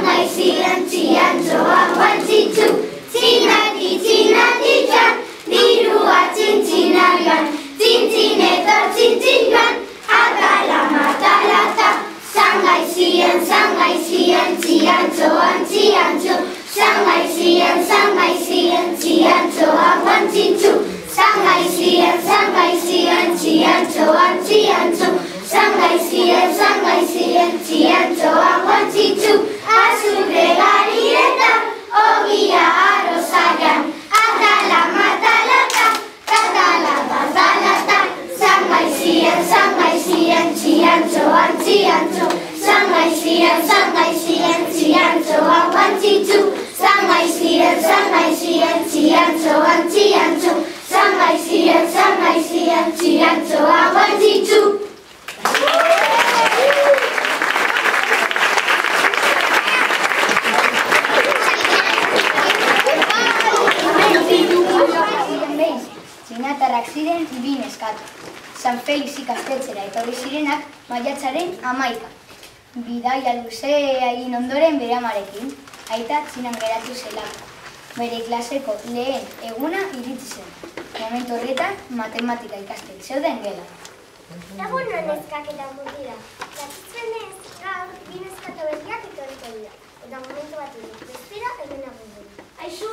Sangai ziren txiantxoa guantzitzu, txinati, txinati joan, dirua txintxina joan, txintxinetor txintxin joan, atala matalata. Sangai ziren txiantxoan txiantxo, sangai ziren txiantxoa guantzitzu, sangai ziren txiantxoan txiantxo, sangai ziren txiantxoa guantzitzu, azurre garireta, ogia arrozaian, atala matalata, katala batalata. Sangai ziren txiantxoan txiantxo, sangai ziren txiantxoa guantzitzu, sangai ziren txiantxoan txiantxo, sangai ziren txiantxoa guantzitzu. Txinatarrak ziren bi neskatu. San Felix ikastetxera etorri zirenak maiatzaren 11. Bidaia luzea egin ondoren bere amarekin, aita Txinan geratu zelako. Bere klaseko lehen eguna iritsi zen. Momentu horretan matematika ikasten zeuden gela. Egun neskak eta mutira. Gatitzenez, gaur bi neskato berriak etorriko dira. Eta momentu bat bezpera hemen agundu. Aizu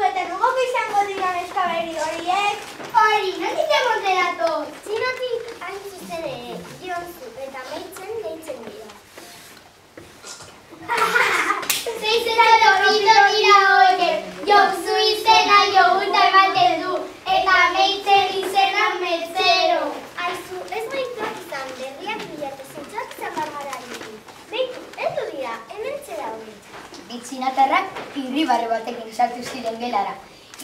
eta nugoko izango dira neska berri horiek? Hori, nondik emonte dator? Txinatik hain zuzen ere, Jonzu eta Maitzen deitzen dira. Zeizena dorrito dira horiek, Jonzu izena jogurta ematen du, eta Maitzen izena metzero. Aizu, ez maituak izan, berriak bilatu zentzak zapargara ditu. Beitu, heldu dira, hemen txera hori. Bi txinatarrak irribarre batekin sartu ziren gelara,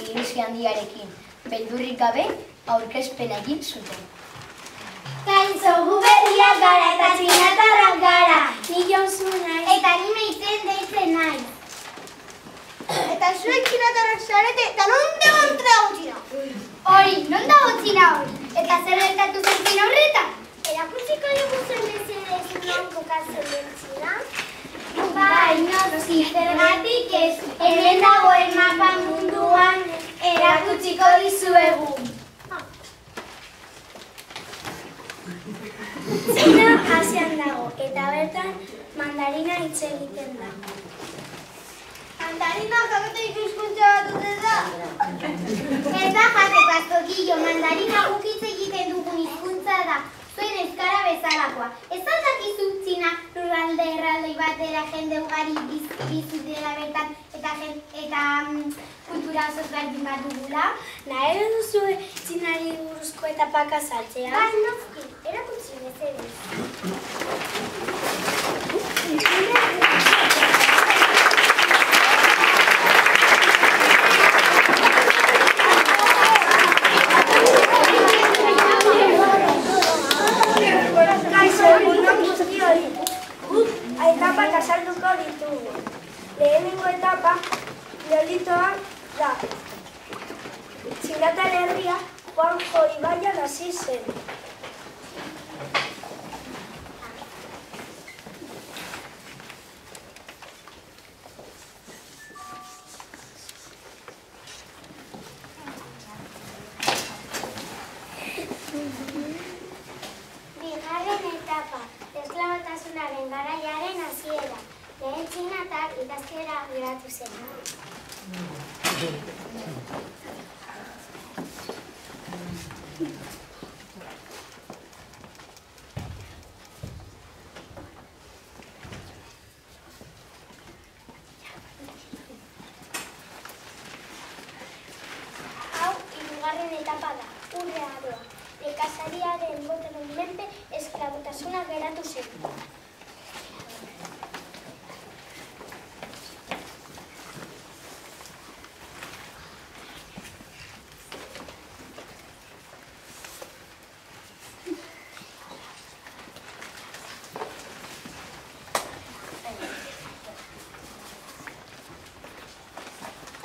ilusi handiarekin. Beldurrik gabe aurkezpena egin zuten. Kaixo, gu berriak gara eta txinatarrak gara. Ni Jonzu nahi. Eta ni Maitzen deitzen nahi. Eta zuek txinatarrak zarete, eta non dago Txina? Hori, non dago Txina hori? Eta zer gertatu zen Txina horretan? Erakutsiko dugu zen mesedez non kokatzen den Txina? Bai, noski, zergatik ez, hemen dagoen mapa munduan erakutsiko dizuegu. Txina Asian dago, eta bertan mandarina hitz egiten da. Mandarina jaketik hizkuntza bat dute da? Ez da jateko aztokillo, mandarina guk hitz egiten dugun hizkuntza da. Zuen euskara bezalakoa. Ez aldakizu Txina lurralde erraldoi batera jende ugari bizi dela bertan eta kultura oso ezberdin bat dugula. Nahi duzu Txinari buruzko etapak azaltzea? Bai, noski, erakutsi mesedez. Etapak azalduko ditugu. Lehenengo etapa, Neolitoa da. Txinatar herria Juanjo ibaian hasi zen. Bigarren etapa, esklabatasunaren garaiaren hasiera. Lehen txinatar idazkera geratu zen. Hau, hirugarren etapa da, urre aroa. Nekazariaren boteren menpe esklabotasuna geratu zen.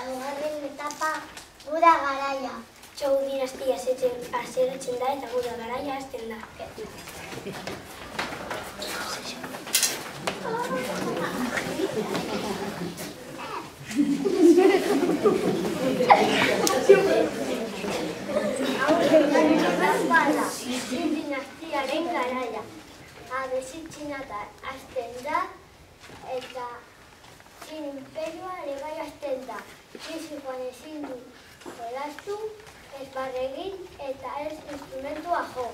Laugarren etapa, Buda garaia. Zhou dinastia hasieratzen da eta Buda garaia hasten da. Xin dinastiaren garaia. Abesi txinatar hasten da eta Txin imperioa ere bai hasten da. Fisikoan ezin du jolastu, ez barregin eta ez instrumentua jo.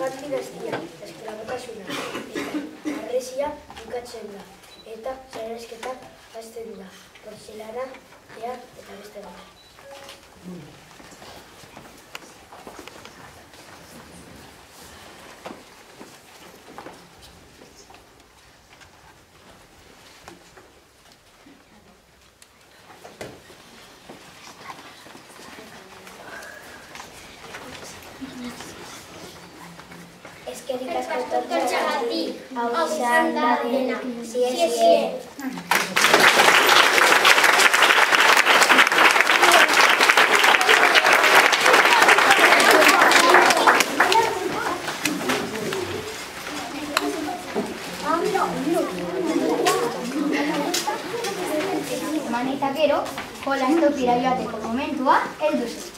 Jan dinastia, esklabotasuna, harresia bukatzen da, eta sarrasketak hasten da, porzelana, ea eta beste bat. Eskerrik asko etortzeagatik, hau izan da dena. Sie. Eman eta gero, jolas tokira joateko momentua heldu zen.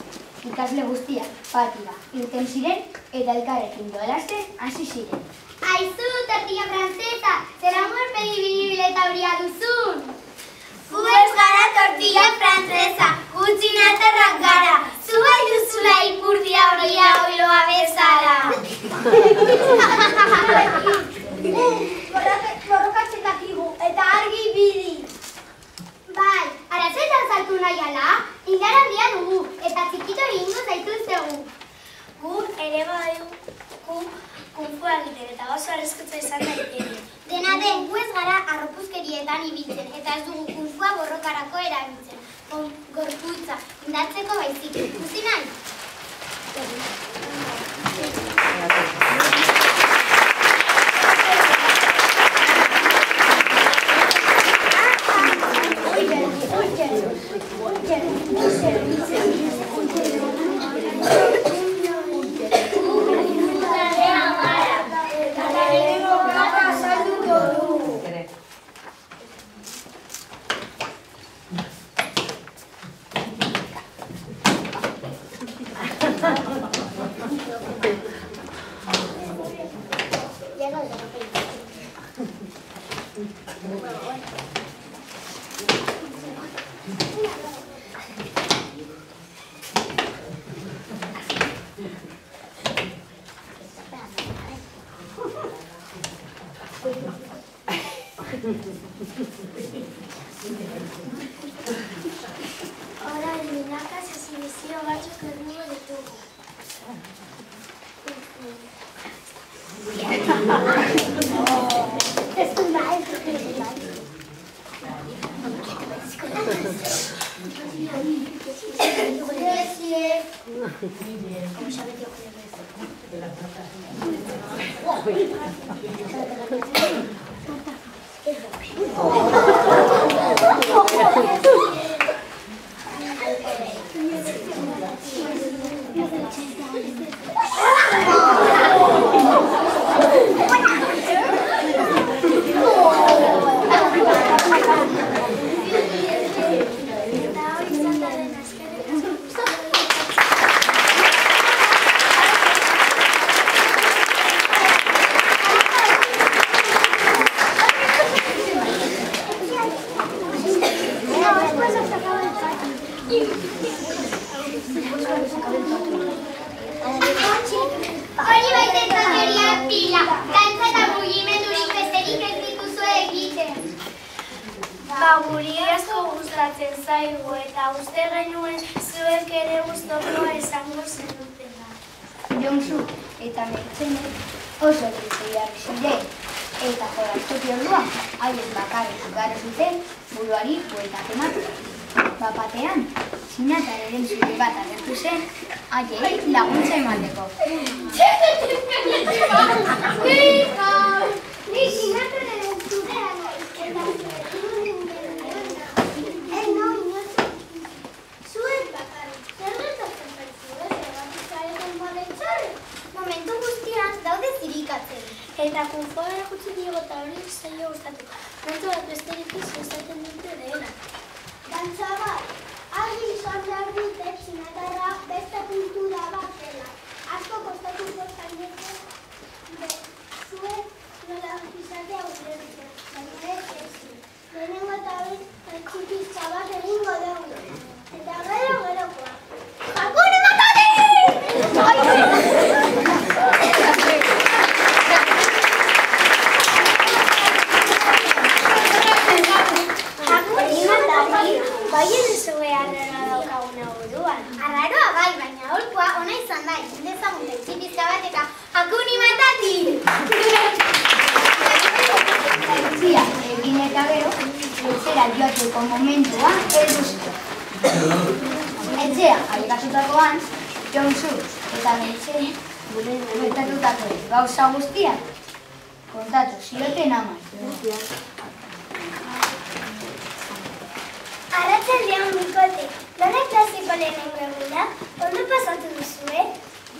Ikasle guztiak patira irten ziren eta elkarrekin jolasten hasi ziren. Aizu, tortilla francesa, zer amor pedibileta horia duzun? Gu ez gara tortilla francesa, gu txinatarrak gara. Zu bai duzula ipurdia horia oiloa bezala. Borrokatzen dakigu eta argi bidi. Bai, arazetan saltu nahi ala, indar handia dugu eta txikito egingo zaituztegu. Gu ere badu kunfua egiten eta oso arrezkutza izan daiteke. Dena den, gu ez gara arropuzkerietan ibiltzen eta ez dugu kunfua borrokarako erabiltzen. Gorputza, indartzeko baizik. Ikusi nahi? Orain minakaz exhibizio batzuk egingo ditugu. Hori baiten teoria pila, dantza eta mugimendurik besterik ez dituzue egiten. Guri asko gustatzen zaigu eta uste genuen zuek ere gustokoa esango zenutela. Jonsu eta Mertzenek oso jarri ziren eta jolastoki orduan haien bakarrik igaro zuten buruari bueltak emateko. Bapatean, txinatararen zure bat agertu zen, haiei laguntza emateko. Ni txinatararen zurea nahi, eta zuen bakarrik, zer gertatzen zaizue, zergatik baletxare? Momentu guztian daude zirikatzen. Eta konfoa erakutsi diego eta hori zailo gustatu. Momentu bat besterik izaten dute dela. Dantza bat, argi izan behar dute txinatarra beste kultura bat dela. Asko kostatuko zaineko zuek nola izatea ulertzen. Baina ez ezin. Lehenengo eta hori txipizka bat egingo dugu. Eta gero-gerokoa. Hakune Matata! Baien zue arraroa daukaguna buruan. Arraroa bai, baina aholkua ona izan da, egin dezagun txipizka bat eta Hakune Matata! Aitzia, egin eta gero, etxera joateko momentua heldu zen. Etxea, alikazutakoan, Jonzuz eta Meitxe gertatutako gauza guztiak kontatu zioten amai. Arratsaldean Mikote, nola klasiko lehenengo eguna? Ondo pasatu duzue?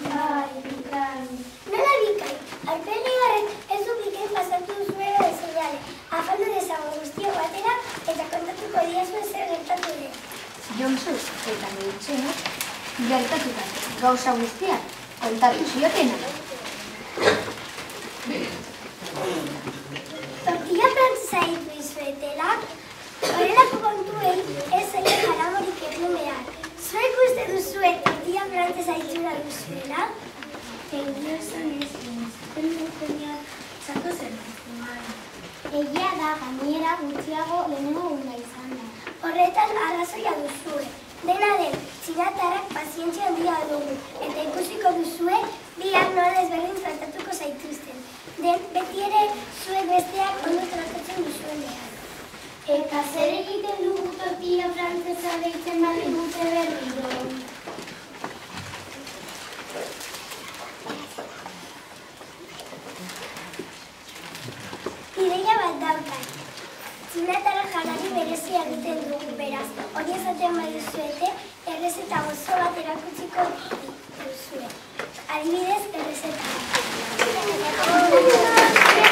Bai, bikain. Nola bikain? Alpeligarrek ez du bikain pasatu duzuela dezinale. Afaldu dezago guztiok batera eta kontatuko diazue zer gertatu den. Jonzuz eta Meitxe gertatutako gauza guztiak kontatu zioten amai. Tortilla frantzesa ditu izuetela? Horrelako kontuei ez zaila jaramorik egin behar. Zuek uste duzue tortilla frantzesa itxura duzuela? Egia esan ez, zuten dutenean txako zer. Egia da, gainera gutxiago lehenengo guna izan da. Horretan arrazoia duzue. Dena den, txinatarrak pazientzia handia dugu, eta ikusiko duzue biak nola ezberdin tratatuko zaituzten. Beti ere zuek besteak ondo tratatzen duzuen behar. Eta zer egiten dugu tortilla frantzesa deitzen baldin dute berriro? Ideia bat daukat. Txinatarra janari berezia egiten dugu beraz. Hori esaten baduzuete, errezeta oso bat erakutsiko duzue. Adibidez, errezeta. Se me cae.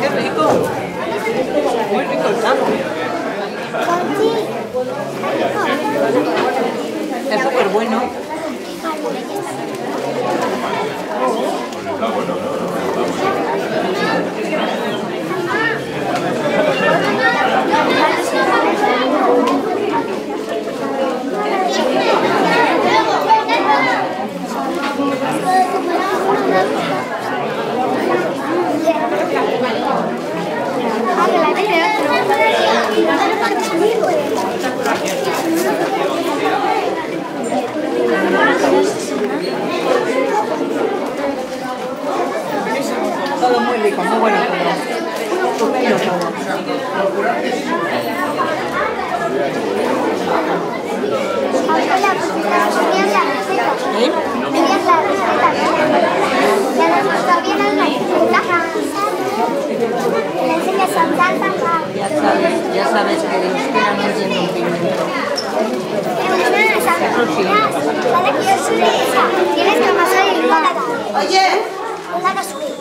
Qué rico. Muy rico el taco. Es súper bueno. Todo muy rico, muy bueno todo. Estupendo todo. Ya sabes que de euskera no entiendo un pimiento. Tienes que pasar el pan. Oye. Una subida.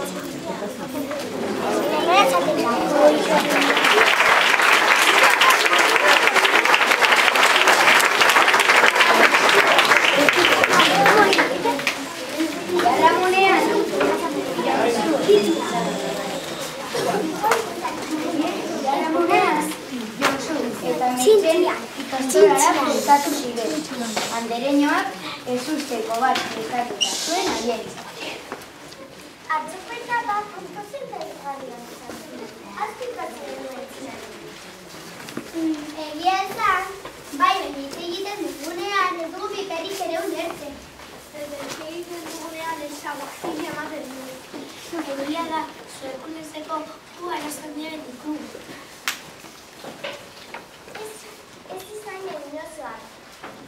Andereñoak ez usteko bat prestatuta zuen haientzat. Atzupeta bat puntozen daigarrian izan. Azpikatzen duen ziren. Egia esan, bai benit egiten dugunean ez dugu biperik ere ulertzen. Egiten dugunean ezaguazile ematen dugu. Egia da, zuekunezeko arazan diren ditugu. Ez izan eginozoak.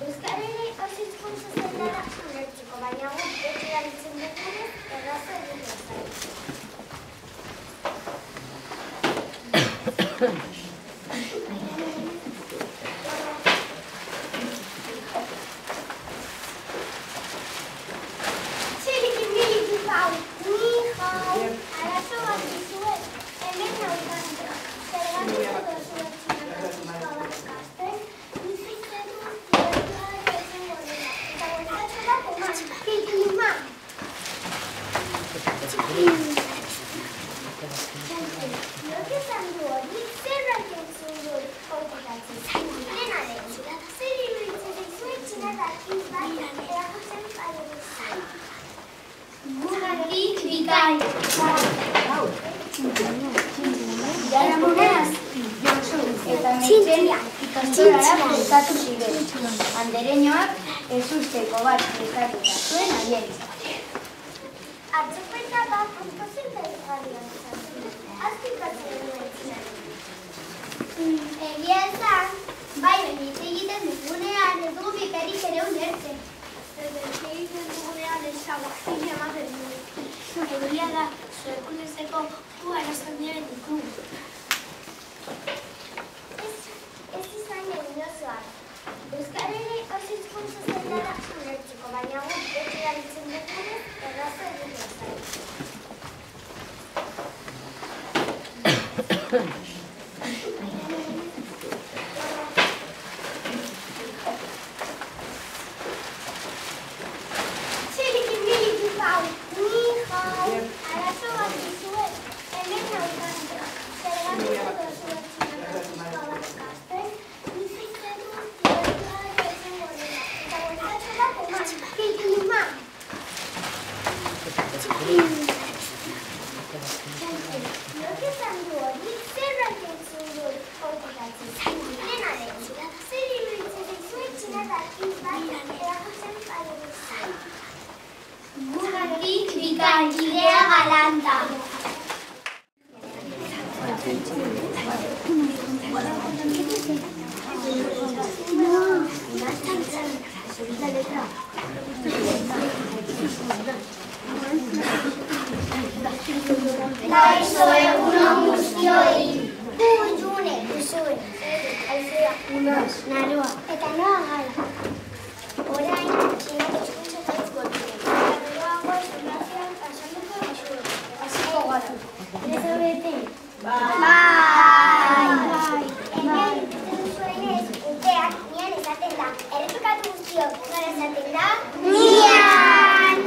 Euskarari oso hizkuntza zendara ulertzeko, baina guk beti erabiltzen dugunez erraza egiten zaio. Txiliki-miliki pau, ni jau, arazo bat dizuet, hemen naukante. Zergatik edo zuetxinako bat kasten, Andereñoak ez usteko bat prestatuta zuen haientzat. Atzupeta bat puntozen daigarrian izan. Azpikatzen duen ziren. Egia esan, bai benit egiten dugunean ez dugu biperik ere ulertzen. Egiten dugunean ezaguazile ematen dugu. Egia da, zuekunezeko arazan diren ditugu. Ez izan eginozoak. Euskarari oso hizkuntza zendara ulertzeko, baina guk beti erabiltzen dugunez erraza egiten zaio. Txiliki-miliki pau, ni jau, arazo bat dizuet, hemen naukante. Zergatik edo zuetxinako bat kasten, Zer Bai, idea galanta. Kaixo egunon guztioi. June, Usue, Aizea, Naroa. Eta noa gara. Orain, txinako hizkuntza eta hitz gortzen. Naroago gimnasian azalduko dizue. Hasiko gara. Ez bete? Bai. Hemen ikusten duzuenez, urteak nian esaten da. Errepikatu guztiok, nola esaten da? Nian!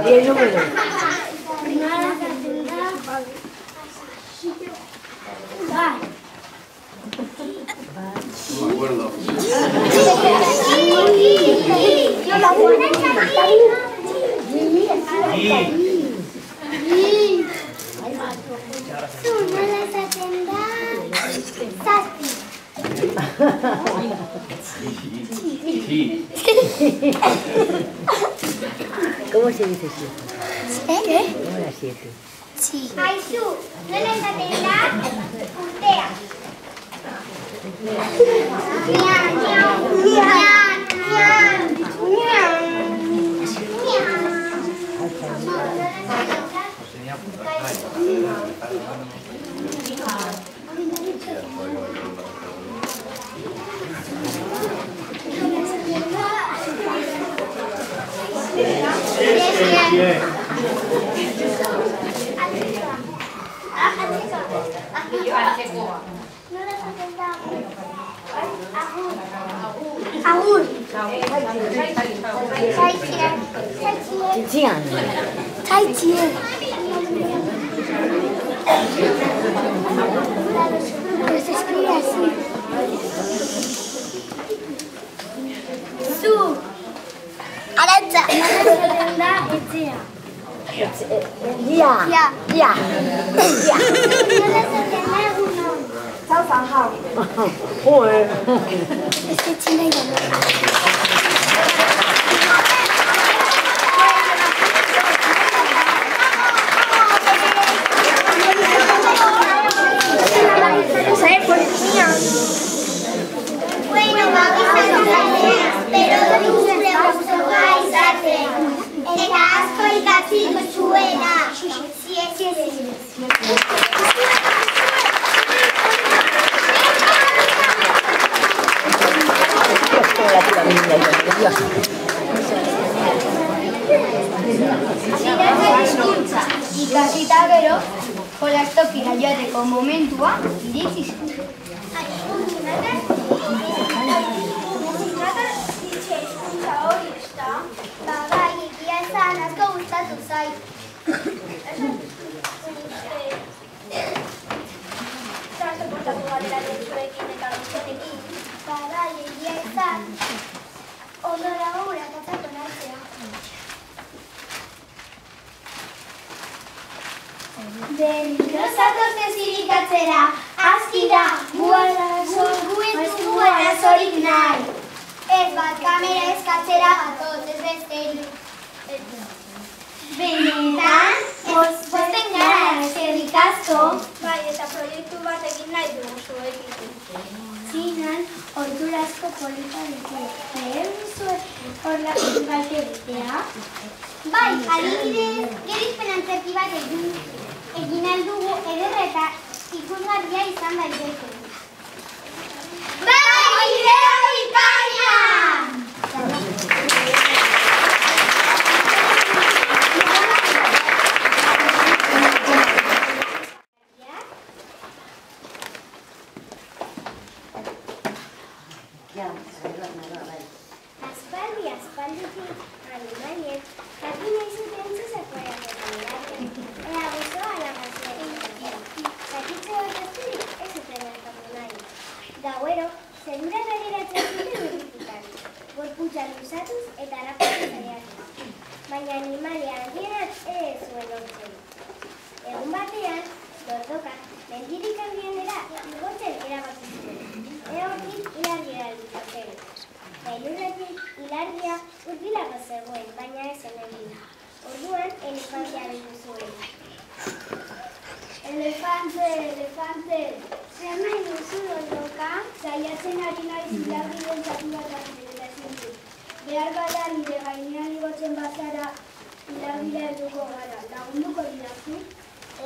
¿Y el número? No me acuerdo. ¿Cómo se dice siete? ¿Cómo era siete? Sí. Aizu, nola esaten da? Urtea. Nian, nian, nian, nian, Agur. Tzian. Pues se escribe así. Zu. Arantza. Da etzea. Ya. Nola esaten da egunon. Esto zanjado. Joder. Es que China ya no. Bueno, pero duzue gustukoa izaten. Eta asko ikatziko zuena. Ikasita gero, jolastokira joateko momentua iritsi zen. Bai, egia esan asko gustatu zait. Bai, egia esan ondo dago urakatzako nartzea. Berriro zatozte zirikatzera, aski da, guetu arazorik nahi. Ez bat kamera eskatzera gatoz, ez besterik. Benetan, pozten gara, eskerrik asko. Bai, eta proiektu bat egin nahi dugu zuekin. Txinan, ordurasko polita dute. Zer duzu horlako bat egitea? Bai, adibidez, gerizpen antzerki bat egin aldugu ederra eta ikusgarria izan daiteke. Bai, idea bikaina! Aspalditik animaliek jakin nahi zuten zuzekoa ea gozoa alabazioa. Zakitze bat azurik ez zuten elkartu nahi. Gauero, zedura gageratzen zuten urrikitan, gorputza luzatuz eta harapatu zaiatuz. Baina animalia handienak ez zuen hortzen. Egun batean, Dordoka, mendirik handienera igotzen erabaki zuen. Hortik ilargira aldikatzen. Gailurretik ilargia urbilago zegoen, baina ez zen egin. Orduan, elefantea bildu zuen. Elefante! Zer nahi duzu, Dordoka? Saiatzen ari naiz ilargiren zati bat ateratzen dut. Behar bada nire gainean igotzen bazara ilargira helduko gara. Lagunduko didazu?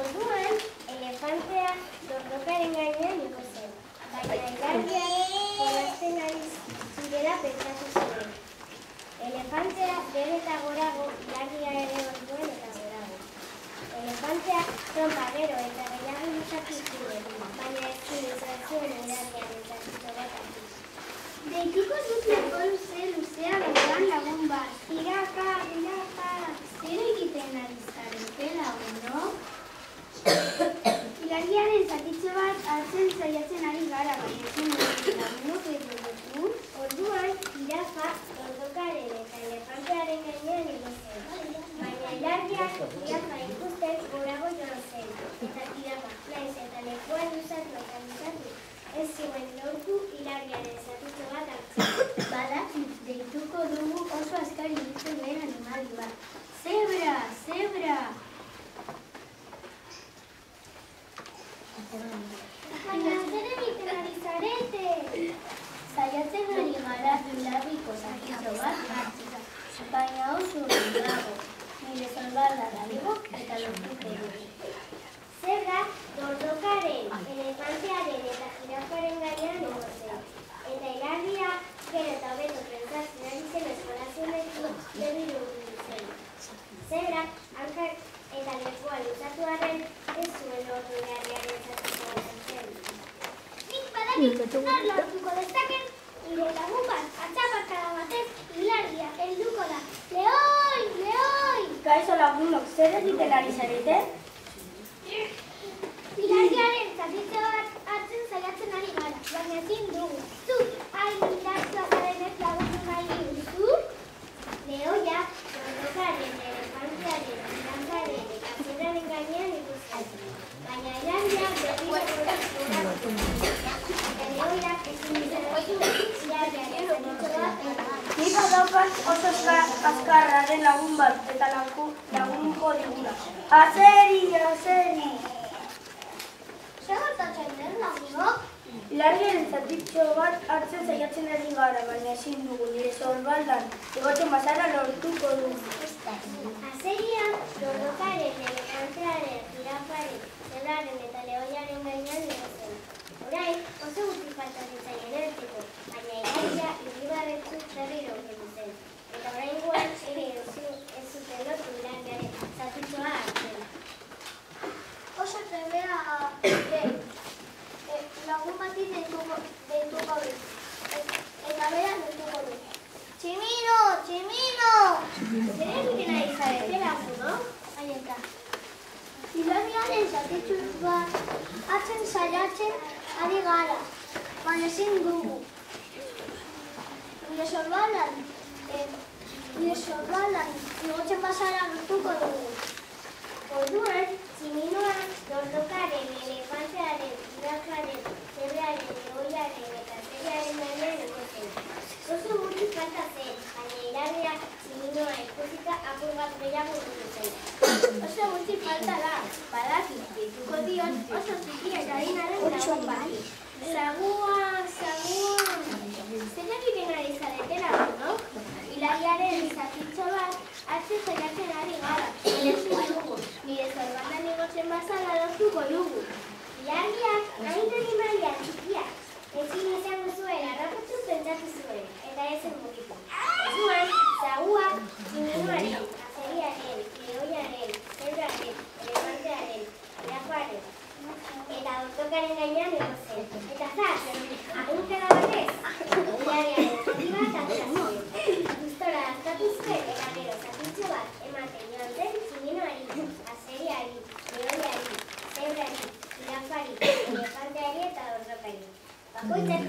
Orduan, elefantea Dordokaren gainean igo zen. Baina ilargia jolasten ari zirela pentsatu zuen. Elefantea bere eta gorago, ilargia ere orduen eta gorago. Elefantea trompa gero eta gehiago luzatu zuen, baina ez zuen ilargiaren zatito bat hartu. Deituko dut leko luzea beran lagun bat. Tiraka, zer egiten ari zarete lagun, no? Ilargiaren zatitxo bat hartzen saiatzen ari gara, baina ezin lagunok edo dugu. Orduan, jirafa, Dordokaren eta elefantearen gainean igo zen. Baina ilargiak jirafa ikusten gorago joan zen. Eta jirafa, naiz eta lekuan luzatu eta luzatu, ez zuen lortu ilargiaren zatitxo bat hartzen. Badakit, deituko dugu oso azkar ibiltzen duen animali bat. Zebra! Baina zer egiten ari zarete? Saiatzen ari gara ilargiko zatitxo bat hartzea. Baina oso dago, nire salbardara igo eta lortuko dugu. Zebra, Dordokaren, elefantearen eta jirafaren gainean igo zen. Eta ilargia, gero eta hobeto pentsatzen ari zen eskolazionekin berriro urbildu zen. Zebra, hankak eta lekua luzatu arren, ez zuen lortu ilargiaren zatitxo bat hartzen. Nik badakit, nor lortuko destaken, nire lagun bat, atxapakada batez, ilargia helduko da. Leoi! Kaixo lagunok, zer egiten ari zarete? Ilargiaren zatitxo bat hartzen saiatzen ari gara, baina ezin dugu. Zu, hain ilargia zarenez lagundu nahi duzu? Leoia, Dordokaren, elefantearen, jirafaren eta zebraren gainean ikusten. Baina ilargia berriro lagun bat eta lagunko diguna. Azeri! Zer gertatzen den lagunok? Ilargiaren zatitxo bat hartzen saiatzen ari gara, baina ezin dugu nire sorbaldan egoten bazara lortuko dugu. Azeria, lordokaren, elefantearen, jirafaren, zebraren eta lehoiaren gainean egoten. Orain, oso gutxi falta zitzaien erteko, baina iraia irribarretzu berriro kendu zen. Eta orain guan ere ez zuten lotu ilargiaren zatitxoa hartzen. Oso trebea lagun bati deitu gabe, eta bera deitu du. Tximino! Zer egiten ari zarete lagunok? Aieta. Ilargiaren zatitxu bat hartzen saiatzen ari gara, baina ezin dugu. Nire sorbaldan igotzen bazara lortuko dugu. Orduan, tximinoak lordokaren, elefantearen, jirafaren, zebraren, lehoiaren eta zeriaren gainean egoten. Oso gutxi falta zen, baina ilargiak tximinoa ikusita apur bat gehiago dugu zen. Oso gutxi falta da, badaki, dituko dion oso txiki eta harinaren lagun bati. Zagua! Zer egiten ari zarete lagunok? Ilargiaren zatitxo bat hartzen saiatzen ari gara, baina ezin dugu. Nire sorbaldan igotzen bazala lortuko dugu. Ilargiak hain animalia txikiak. Ezin izango zuen harrapatu pentsatu zuen, eta ezen mugitu. Orduan, zagua, tximinoaren, azeriaren, lehoiaren, zebraren, elefantearen, jirafaren, eta lordokaren gainean egozen. Eta zaz, agunkada batez, ilargiaren zati bat atera zuen. Gustora azkatu zuen, eta gero zatitxo bat ematen joan zen tximinoari, azeriari, lehoiari, zebrari, jirafari, elefanteari eta lordokari. Bakoitzak